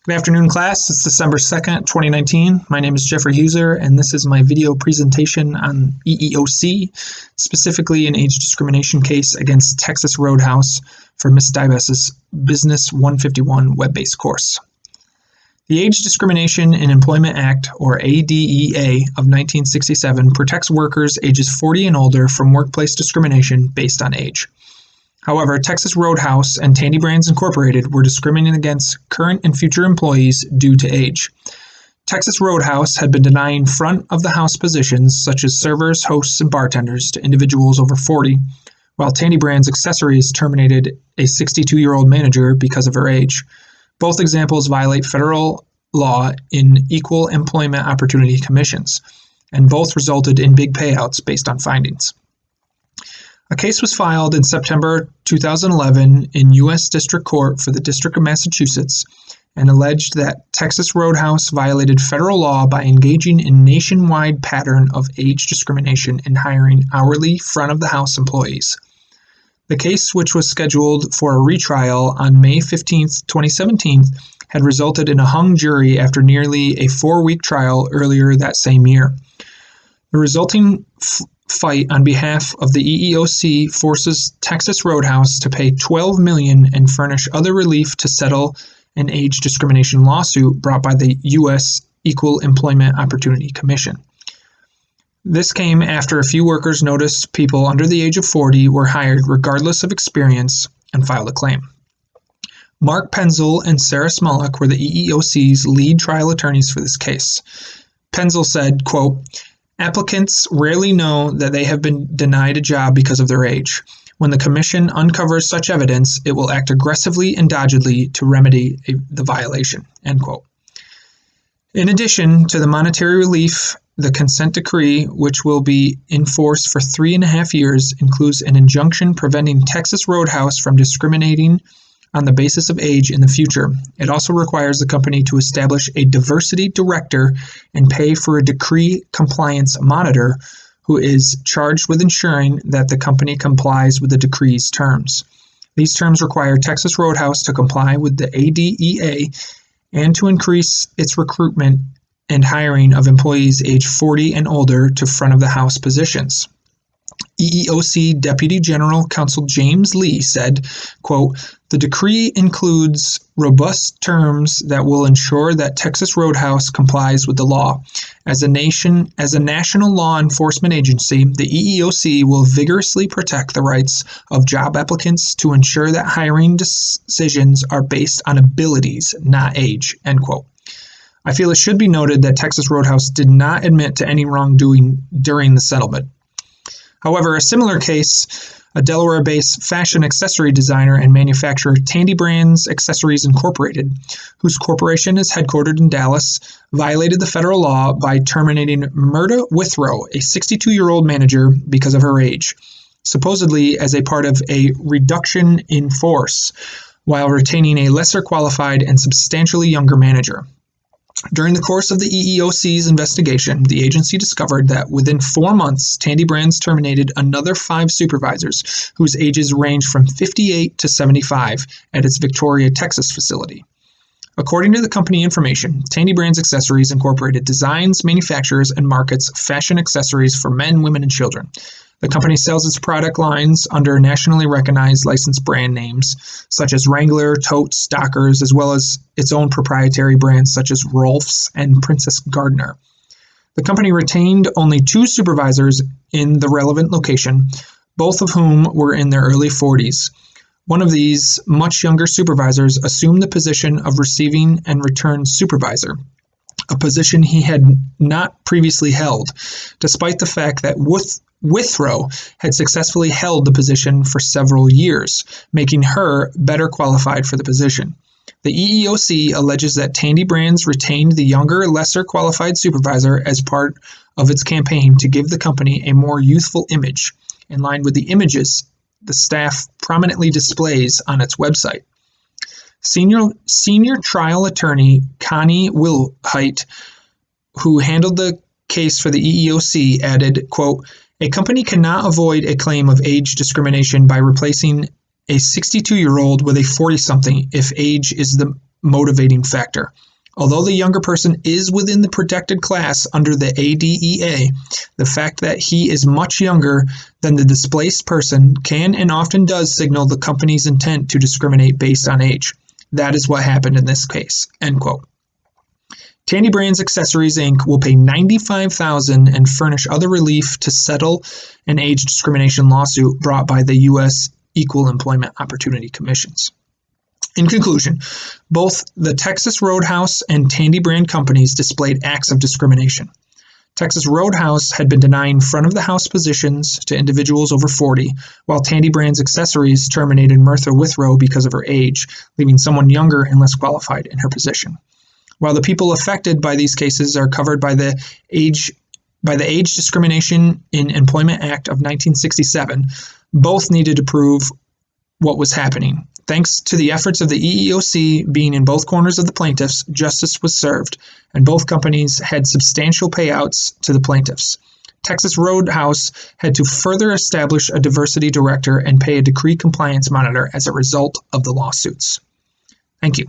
Good afternoon, class. It's December 2nd, 2019. My name is Jeffrey Huser, and this is my video presentation on EEOC, specifically an age discrimination case against Texas Roadhouse for Ms. Dybas's Business 151 web-based course. The Age Discrimination in Employment Act, or ADEA, of 1967 protects workers ages 40 and older from workplace discrimination based on age. However, Texas Roadhouse and Tandy Brands Incorporated were discriminating against current and future employees due to age. Texas Roadhouse had been denying front-of-the-house positions such as servers, hosts, and bartenders to individuals over 40, while Tandy Brands Accessories terminated a 62-year-old manager because of her age. Both examples violate federal law in equal employment opportunity commissions, and both resulted in big payouts based on findings. A case was filed in September 2011 in U.S. District Court for the District of Massachusetts and alleged that Texas Roadhouse violated federal law by engaging in a nationwide pattern of age discrimination in hiring hourly front-of-the-house employees. The case, which was scheduled for a retrial on May 15, 2017, had resulted in a hung jury after nearly a 4-week trial earlier that same year. The resulting fight on behalf of the EEOC forces Texas Roadhouse to pay $12 million and furnish other relief to settle an age discrimination lawsuit brought by the U.S. Equal Employment Opportunity Commission. This came after a few workers noticed people under the age of 40 were hired regardless of experience and filed a claim. Mark Penzel and Sarah Smolak were the EEOC's lead trial attorneys for this case. Penzel said, quote, "Applicants rarely know that they have been denied a job because of their age. When the Commission uncovers such evidence, it will act aggressively and doggedly to remedy the violation." End quote. In addition to the monetary relief, the consent decree, which will be enforced for 3.5 years, includes an injunction preventing Texas Roadhouse from discriminating on the basis of age in the future. It also requires the company to establish a diversity director and pay for a decree compliance monitor who is charged with ensuring that the company complies with the decree's terms. These terms require Texas Roadhouse to comply with the ADEA and to increase its recruitment and hiring of employees age 40 and older to front-of-the-house positions. EEOC Deputy General Counsel James Lee said, quote, "The decree includes robust terms that will ensure that Texas Roadhouse complies with the law. As a national law enforcement agency, the EEOC will vigorously protect the rights of job applicants to ensure that hiring decisions are based on abilities, not age." End quote. I feel it should be noted that Texas Roadhouse did not admit to any wrongdoing during the settlement. However, a similar case, a Delaware-based fashion accessory designer and manufacturer, Tandy Brands Accessories Incorporated, whose corporation is headquartered in Dallas, violated the federal law by terminating Myrta Withrow, a 62-year-old manager, because of her age, supposedly as a part of a reduction in force, while retaining a lesser qualified and substantially younger manager. During the course of the EEOC's investigation, the agency discovered that within 4 months, Tandy Brands terminated another 5 supervisors whose ages ranged from 58 to 75 at its Victoria, Texas facility. According to the company information, Tandy Brands Accessories Incorporated designs, manufactures, and markets fashion accessories for men, women, and children. The company sells its product lines under nationally recognized licensed brand names such as Wrangler, Totes, Dockers, as well as its own proprietary brands such as Rolfs and Princess Gardner. The company retained only 2 supervisors in the relevant location, both of whom were in their early 40s. One of these much younger supervisors assumed the position of receiving and return supervisor, a position he had not previously held, despite the fact that Withrow had successfully held the position for several years, making her better qualified for the position. The EEOC alleges that Tandy Brands retained the younger, lesser qualified supervisor as part of its campaign to give the company a more youthful image, in line with the images the staff prominently displays on its website. Senior trial attorney Connie Wilhite, who handled the case for the EEOC, added, quote, "A company cannot avoid a claim of age discrimination by replacing a 62-year-old with a 40-something if age is the motivating factor. Although the younger person is within the protected class under the ADEA, the fact that he is much younger than the displaced person can and often does signal the company's intent to discriminate based on age. That is what happened in this case." End quote. Tandy Brands Accessories Inc. will pay $95,000 and furnish other relief to settle an age discrimination lawsuit brought by the U.S. Equal Employment Opportunity Commissions. In conclusion, both the Texas Roadhouse and Tandy Brand companies displayed acts of discrimination. Texas Roadhouse had been denying front-of-the-house positions to individuals over 40, while Tandy Brands Accessories terminated Mirtha Withrow because of her age, leaving someone younger and less qualified in her position. While the people affected by these cases are covered by the Age Discrimination in Employment Act of 1967, both needed to prove what was happening. Thanks to the efforts of the EEOC being in both corners of the plaintiffs, justice was served, and both companies had substantial payouts to the plaintiffs. Texas Roadhouse had to further establish a diversity director and pay a decree compliance monitor as a result of the lawsuits. Thank you.